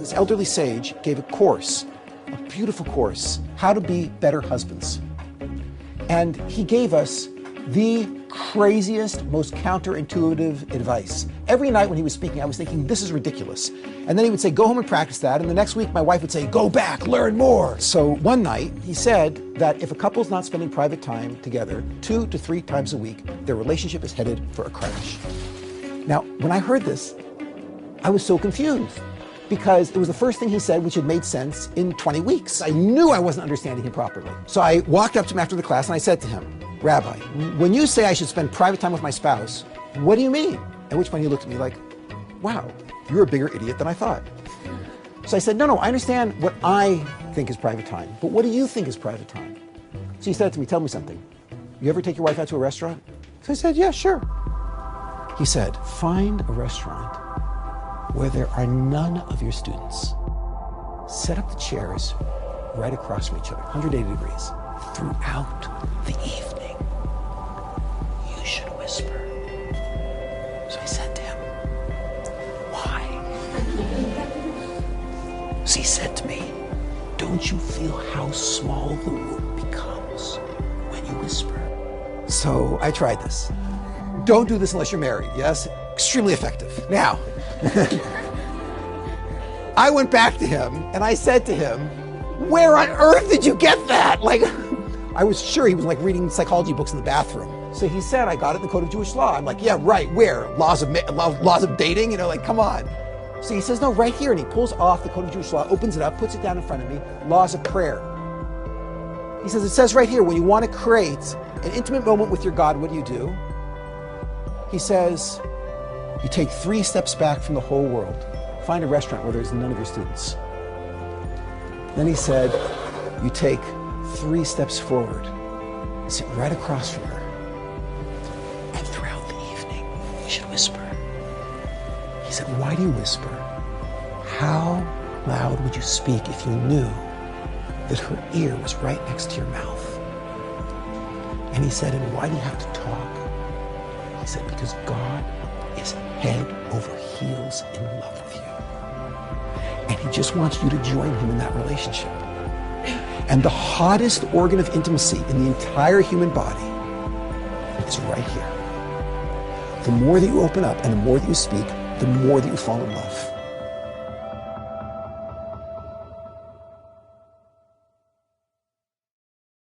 this elderly sage gave a course, a beautiful course, how to be better husbands. And he gave us the craziest, most counterintuitive advice. Every night when he was speaking, I was thinking, this is ridiculous. And then he would say, go home and practice that. And the next week, my wife would say, go back, learn more. So one night, he said that if a couple's not spending private time together 2 to 3 times a week, their relationship is headed for a crash. Now, when I heard this, I was so confused because it was the first thing he said which had made sense in 20 weeks. I knew I wasn't understanding him properly. So I walked up to him after the class and I said to him, Rabbi, when you say I should spend private time with my spouse, what do you mean? At which point he looked at me like, wow, you're a bigger idiot than I thought. So I said, no, I understand what I think is private time, but what do you think is private time? So he said to me, tell me something. You ever take your wife out to a restaurant? So I said, yeah, sure. He said, find a restaurant where there are none of your students. Set up the chairs right across from each other, 180 degrees, throughout the evening. You should whisper. So I said to him, why? So he said to me, don't you feel how small the room becomes when you whisper? So I tried this. Don't do this unless you're married, yes? Extremely effective. Now, I went back to him and I said to him, where on earth did you get that? Like, I was sure he was like reading psychology books in the bathroom. So he said, I got it in the Code of Jewish Law. I'm like, yeah, right, where? Laws of dating? You know, like, come on. So he says, no, right here. And he pulls off the Code of Jewish Law, opens it up, puts it down in front of me, laws of prayer. He says, it says right here, when you want to create an intimate moment with your God, what do? He says, you take 3 steps back from the whole world. Find a restaurant where there's none of your students. Then he said, you take 3 steps forward, sit right across from her, and throughout the evening, you should whisper. He said, why do you whisper? How loud would you speak if you knew that her ear was right next to your mouth? And he said, and why do you have to talk? He said, because God is head over heels in love with you. And he just wants you to join him in that relationship. And the hottest organ of intimacy in the entire human body is right here. The more that you open up and the more that you speak, the more that you fall in love.